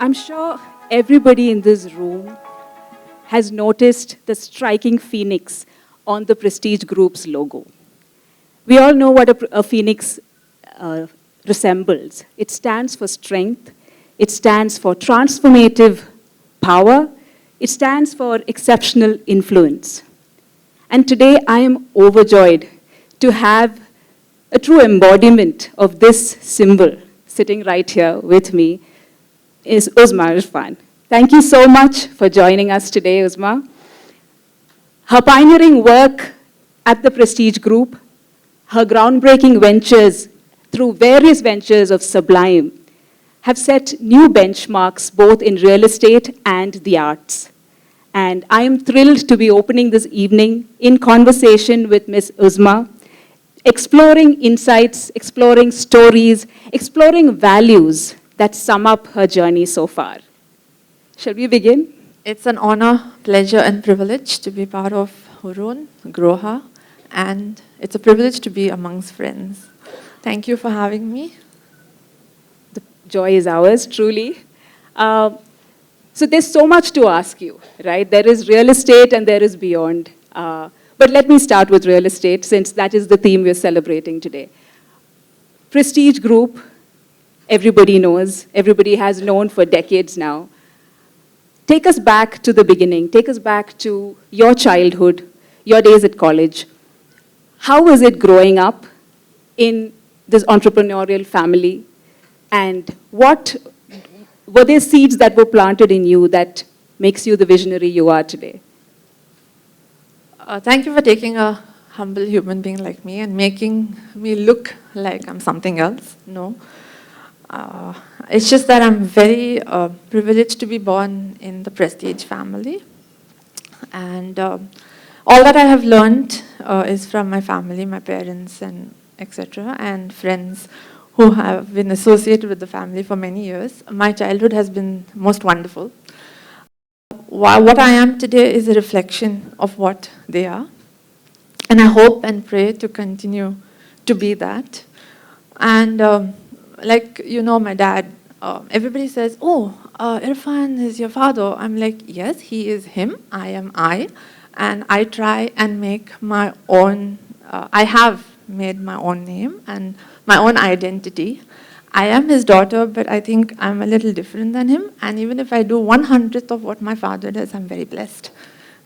I'm sure everybody in this room has noticed the striking phoenix on the Prestige Group's logo. We all know what a phoenix uh, resembles. It stands for strength, it stands for transformative power, it stands for exceptional influence. And today I am overjoyed to have a true embodiment of this symbol sitting right here with me is Uzma Irfan. Thank you so much for joining us today, Uzma. Her pioneering work at the Prestige Group, her groundbreaking ventures through various ventures of Sublime have set new benchmarks both in real estate and the arts. And I am thrilled to be opening this evening in conversation with Ms. Uzma, exploring insights, exploring stories, exploring values that sum up her journey so far. Shall we begin? It's an honor, pleasure, and privilege to be part of Hurun, Groha, and it's a privilege to be amongst friends. Thank you for having me. The joy is ours, truly. So there's so much to ask you, right? There is real estate and there is beyond. But let me start with real estate, since that is the theme we're celebrating today. Prestige Group, everybody knows, everybody has known for decades now. Take us back to the beginning. Take us back to your childhood, your days at college. How was it growing up in this entrepreneurial family? And what were there seeds that were planted in you that makes you the visionary you are today? Thank you for taking a humble human being like me and making me look like I'm something else. No. It's just that I'm very privileged to be born in the Prestige family. And all that I have learned is from my family, my parents, and etc., and friends who have been associated with the family for many years. My childhood has been most wonderful. What I am today is a reflection of what they are. And I hope and pray to continue to be that. And like, you know, my dad, everybody says, oh, Irfan is your father. I'm like, yes, he is him, I am I. And I try and make my own, I have made my own name and my own identity. I am his daughter, but I think I'm a little different than him. And even if I do 1/100th of what my father does, I'm very blessed.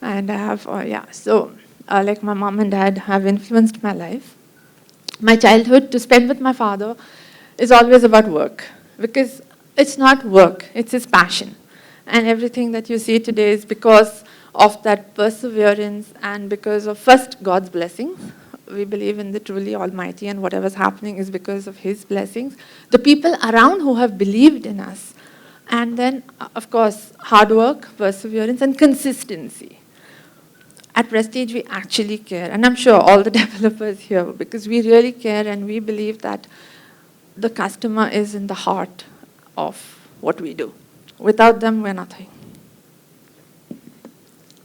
And I have, like my mom and dad have influenced my life. My childhood to spend with my father is always about work, because it's not work, it's his passion. And everything that you see today is because of that perseverance and because of first God's blessings. We believe in the truly Almighty, and whatever's happening is because of His blessings. The people around who have believed in us. And then, of course, hard work, perseverance, and consistency. At Prestige, we actually care. And I'm sure all the developers here, because we really care and we believe that the customer is in the heart of what we do. Without them, we're nothing.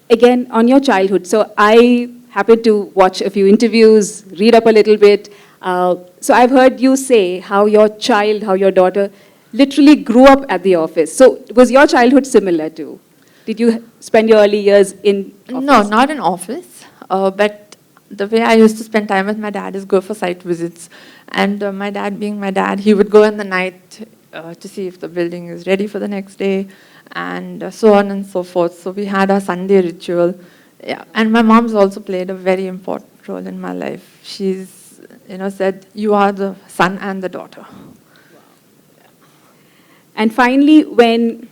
Again, on your childhood, so I happened to watch a few interviews, read up a little bit. So I've heard you say how your child, how your daughter literally grew up at the office. So was your childhood similar too? Did you spend your early years in office? No, not in office. But the way I used to spend time with my dad is go for site visits. And my dad being my dad, he would go in the night to see if the building is ready for the next day, and so on and so forth. So we had our Sunday ritual. Yeah, and my mom's also played a very important role in my life. She's, said, you are the son and the daughter. Wow. Yeah. And finally, when,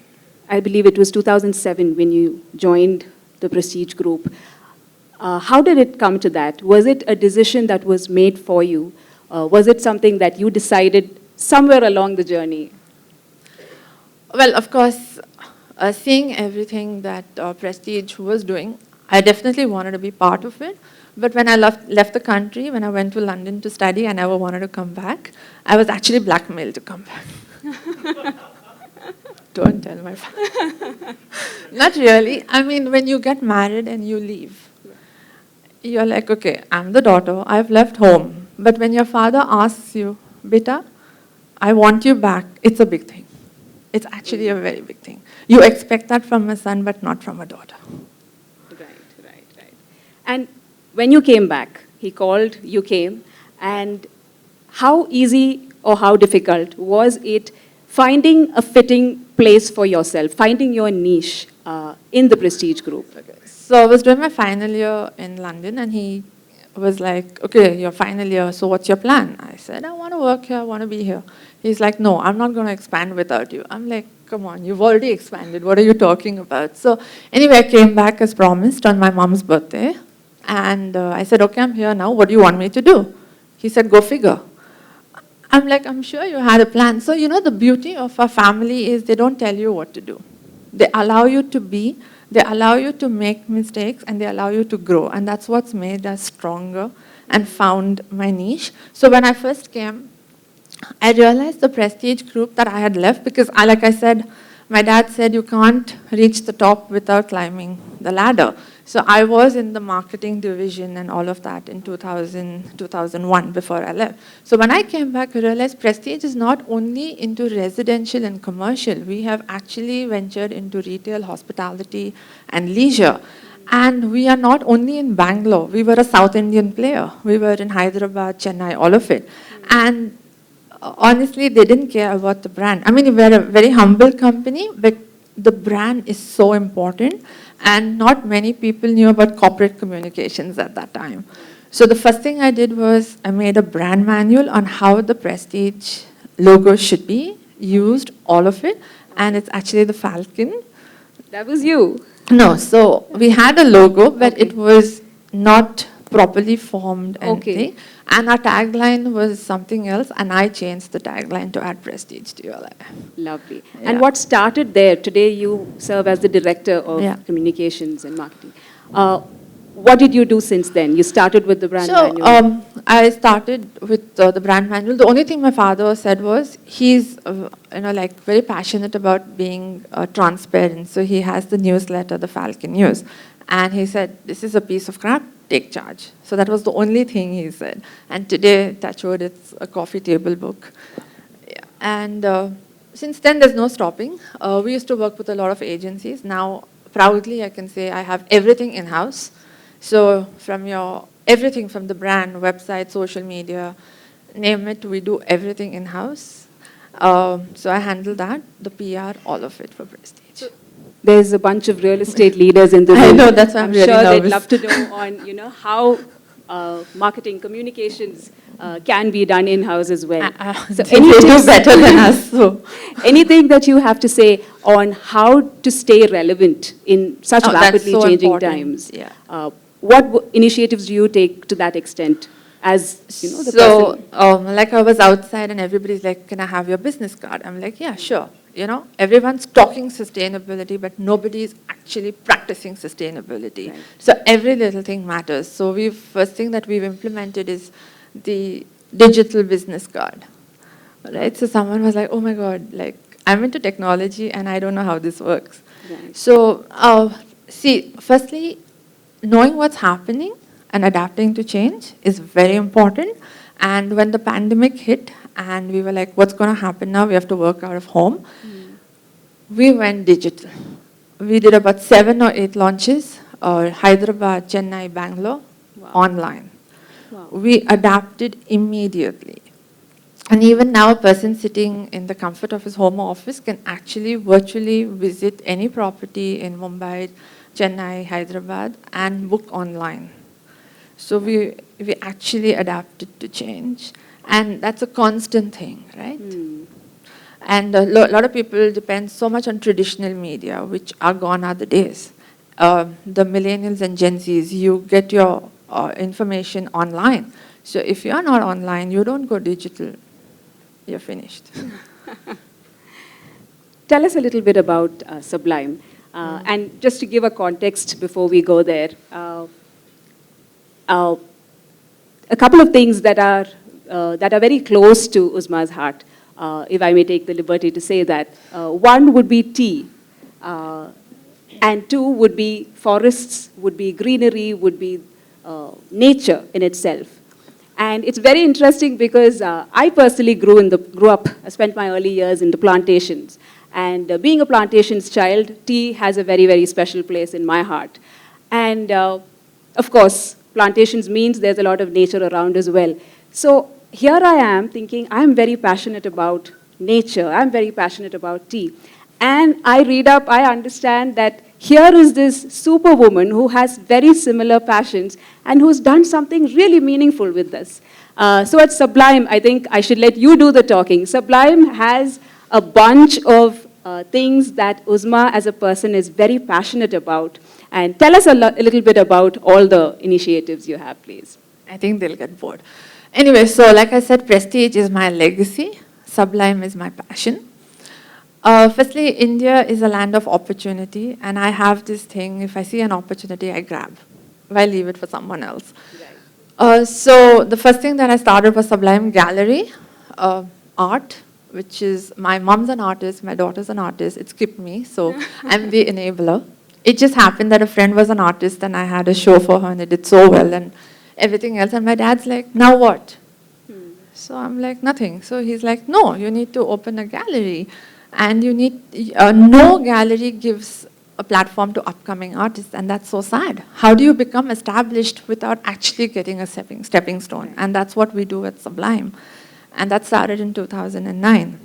I believe it was 2007 when you joined the Prestige Group, how did it come to that? Was it a decision that was made for you? Was it something that you decided somewhere along the journey? Well, of course, seeing everything that Prestige was doing, I definitely wanted to be part of it. But when I left the country, when I went to London to study, I never wanted to come back. I was actually blackmailed to come back. Don't tell my father. Not really. I mean, when you get married and you leave, you're like, okay, I'm the daughter, I've left home. But when your father asks you, Beta, I want you back, it's a big thing. It's actually a very big thing. You expect that from a son, but not from a daughter. Right. And when you came back, he called, you came, and how easy or how difficult was it finding a fitting place for yourself, finding your niche in the Prestige Group? Okay. So I was doing my final year in London, and he was like, okay, your final year, so what's your plan? I said, I want to work here, I want to be here. He's like, no, I'm not going to expand without you. I'm like, come on, you've already expanded. What are you talking about? So anyway, I came back as promised on my mom's birthday. And I said, okay, I'm here now. What do you want me to do? He said, go figure. I'm like, I'm sure you had a plan. So, you know, the beauty of our family is they don't tell you what to do. They allow you to be, they allow you to make mistakes, and they allow you to grow. And that's what's made us stronger and found my niche. So when I first came, I realized the Prestige Group that I had left because, like I said, my dad said you can't reach the top without climbing the ladder. So I was in the marketing division and all of that in 2000, 2001 before I left. So when I came back, I realized Prestige is not only into residential and commercial. We have actually ventured into retail, hospitality, and leisure. And we are not only in Bangalore. We were a South Indian player. We were in Hyderabad, Chennai, all of it. And honestly, they didn't care about the brand. I mean, we're a very humble company, but the brand is so important. And not many people knew about corporate communications at that time. So the first thing I did was I made a brand manual on how the Prestige logo should be used, all of it. And it's actually the falcon. That was you. No, so we had a logo, but it was not properly formed and thing. And our tagline was something else, and I changed the tagline to add prestige to your life. Lovely. Yeah. And what started there? Today you serve as the Director of Communications and Marketing. What did you do since then? You started with the brand manual. I started with the brand manual. The only thing my father said was he's like very passionate about being transparent. So he has the newsletter, the Falcon News. And he said, this is a piece of crap, take charge. So that was the only thing he said. And today, touch wood, it's a coffee table book. Yeah. And since then, there's no stopping. We used to work with a lot of agencies. Now, proudly, I can say I have everything in-house. So from everything from the brand, website, social media, name it, we do everything in-house. So I handle that, the PR, all of it for Prestige. There's a bunch of real estate leaders in the room. I know, that's why I'm really sure nervous. They'd love to know on, how marketing communications can be done in-house as well. So they do better than us. So. Anything that you have to say on how to stay relevant in such rapidly changing times? Yeah. What initiatives do you take to that extent? As the person? Like I was outside and everybody's like, can I have your business card? I'm like, yeah, sure. Everyone's talking sustainability, but nobody's actually practicing sustainability. Right. So every little thing matters. So first thing that we've implemented is the digital business card. Right? So someone was like, oh my God, like I'm into technology and I don't know how this works. Right. So firstly, knowing what's happening and adapting to change is very important. And when the pandemic hit and we were like, what's going to happen now? We have to work out of home. We went digital. We did about 7 or 8 launches, Hyderabad, Chennai, Bangalore, online. Wow. We adapted immediately. And even now, a person sitting in the comfort of his home or office can actually virtually visit any property in Mumbai, Chennai, Hyderabad, and book online. So we actually adapted to change. And that's a constant thing, right? And a lot of people depend so much on traditional media, which are gone are the days. The millennials and Gen Zs, you get your information online. So if you're not online, you don't go digital, you're finished. Tell us a little bit about Sublime. And just to give a context before we go there, a couple of things that are very close to Uzma's heart, if I may take the liberty to say that. One would be tea, and 2 would be forests, would be greenery, would be nature in itself. And it's very interesting because I personally grew up, I spent my early years in the plantations. And being a plantations child, tea has a very, very special place in my heart. And of course, plantations means there's a lot of nature around as well. So here I am thinking I'm very passionate about nature, I'm very passionate about tea. And I read up, I understand that here is this superwoman who has very similar passions and who's done something really meaningful with this. So at Sublime, I think I should let you do the talking. Sublime has a bunch of things that Uzma as a person is very passionate about. And tell us a little bit about all the initiatives you have, please. I think they'll get bored. Anyway, so like I said, prestige is my legacy. Sublime is my passion. Firstly, India is a land of opportunity, and I have this thing, if I see an opportunity, I grab. Why leave it for someone else? Right. So the first thing that I started was Sublime Gallery, art, which is, my mom's an artist, my daughter's an artist, it skipped me, so I'm the enabler. It just happened that a friend was an artist, and I had a show for her, and it did so well, and everything else, and my dad's like, now what? So I'm like, nothing. So he's like, no, you need to open a gallery. And you need, no gallery gives a platform to upcoming artists, and that's so sad. How do you become established without actually getting a stepping stone? And that's what we do at Sublime. And that started in 2009.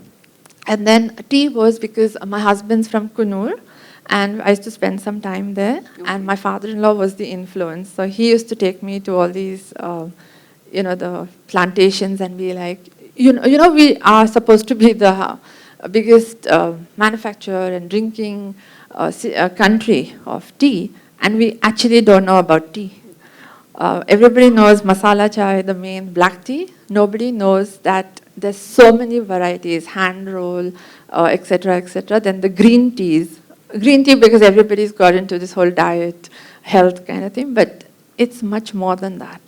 And then tea was because my husband's from Kunur, and I used to spend some time there, and my father-in-law was the influence. So he used to take me to all these, the plantations and be like, we are supposed to be the biggest manufacturer and drinking country of tea, and we actually don't know about tea. Everybody knows masala chai, the main black tea. Nobody knows that there's so many varieties, hand roll, etc., etc. Then the green teas. Green tea because everybody's got into this whole diet, health kind of thing, but it's much more than that.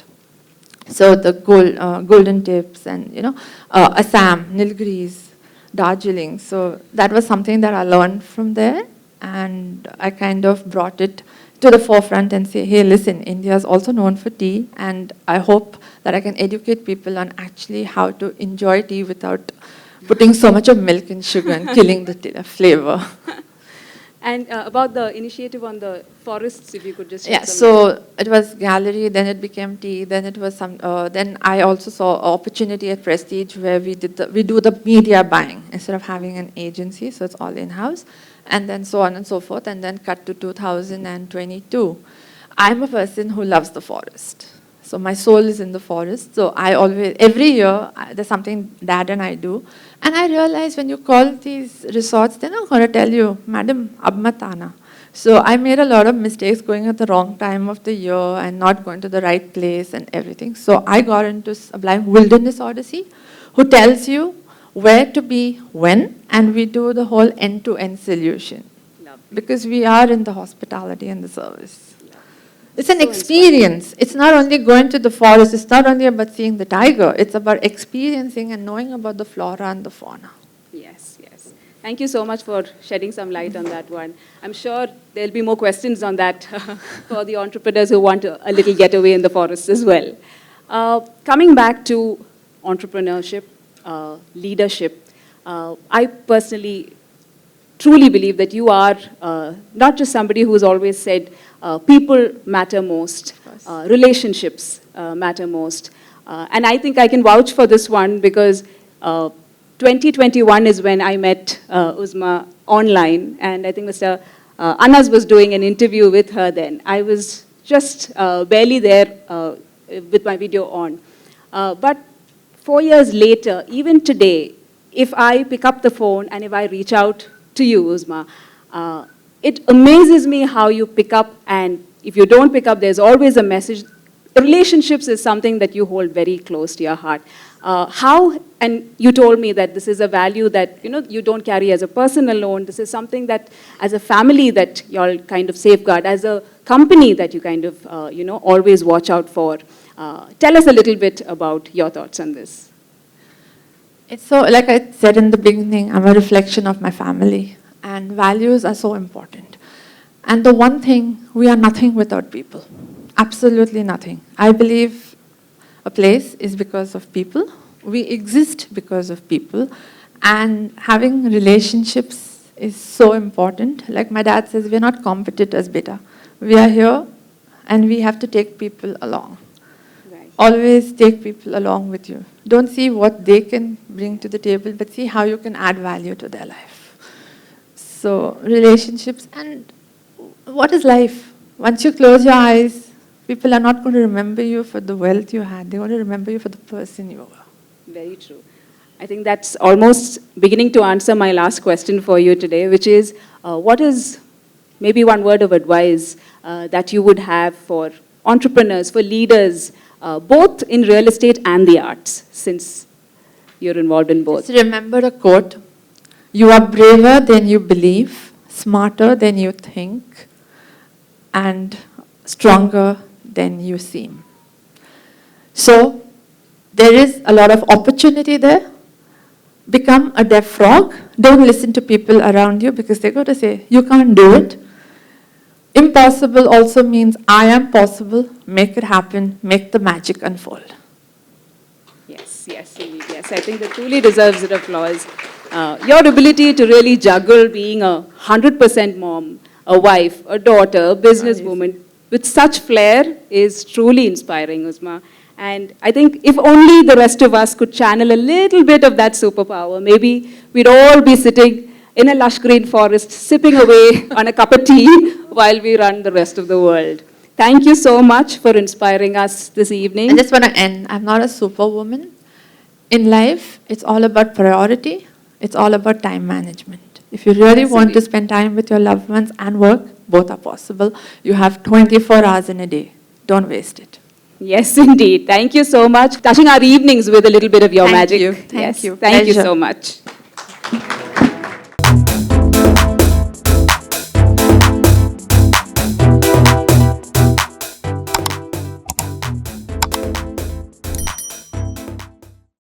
So the golden tips and, Assam, Nilgiris, Darjeeling. So that was something that I learned from there, and I kind of brought it to the forefront and say, hey, listen, India is also known for tea, and I hope that I can educate people on actually how to enjoy tea without putting so much of milk and sugar and killing the flavor. And about the initiative on the forests, if you could just yeah. So it was gallery, then it became tea, then it was some. Then I also saw an opportunity at Prestige where we do the media buying instead of having an agency, so it's all in house, and then so on and so forth, and then cut to 2022. I'm a person who loves the forest. So my soul is in the forest. So I always, every year, there's something Dad and I do. And I realize when you call these resorts, they're not going to tell you, Madam, ab mat aana. So I made a lot of mistakes going at the wrong time of the year and not going to the right place and everything. So I got into Sublime Wilderness Odyssey, who tells you where to be when, and we do the whole end-to-end solution. Because we are in the hospitality and the service. It's an experience. It's not only going to the forest. It's not only about seeing the tiger. It's about experiencing and knowing about the flora and the fauna. Yes, yes. Thank you so much for shedding some light on that one. I'm sure there'll be more questions on that for the entrepreneurs who want a little getaway in the forest as well. Coming back to entrepreneurship, leadership, I personally truly believe that you are not just somebody who's always said people matter most, relationships matter most. And I think I can vouch for this one because 2021 is when I met Uzma online, and I think Mr. Anas was doing an interview with her then. I was just barely there with my video on. But 4 years later, even today, if I pick up the phone and if I reach out to you, Uzma, it amazes me how you pick up, and if you don't pick up, there's always a message. Relationships is something that you hold very close to your heart. How, and you told me that this is a value that you don't carry as a person alone. This is something that as a family that you all kind of safeguard, as a company that you kind of always watch out for. Tell us a little bit about your thoughts on this. It's so, like I said in the beginning, I'm a reflection of my family, and values are so important. And the one thing, we are nothing without people. Absolutely nothing. I believe a place is because of people. We exist because of people. And having relationships is so important. Like my dad says, we're not competitors, beta. We are here and we have to take people along. Right. Always take people along with you. Don't see what they can bring to the table, but see how you can add value to their life. So relationships, and what is life? Once you close your eyes, people are not going to remember you for the wealth you had. They're going to remember you for the person you were. Very true. I think that's almost beginning to answer my last question for you today, which is, what is maybe one word of advice that you would have for entrepreneurs, for leaders, both in real estate and the arts, since you're involved in both? Just remember a quote. You are braver than you believe, smarter than you think, and stronger than you seem. So, there is a lot of opportunity there. Become a deaf frog. Don't listen to people around you because they're going to say, you can't do it. Impossible also means I am possible. Make it happen. Make the magic unfold. Yes, yes, indeed, yes. I think that truly deserves an applause. Your ability to really juggle being a 100% mom, a wife, a daughter, a businesswoman with such flair is truly inspiring, Uzma. And I think if only the rest of us could channel a little bit of that superpower, maybe we'd all be sitting in a lush green forest, sipping away on a cup of tea while we run the rest of the world. Thank you so much for inspiring us this evening. I just want to end. I'm not a superwoman. In life, it's all about priority. It's all about time management. If you really want to spend time with your loved ones and work, both are possible. You have 24 hours in a day. Don't waste it. Yes, indeed. Thank you so much. Touching our evenings with a little bit of your magic. Thank you. Thank you so much.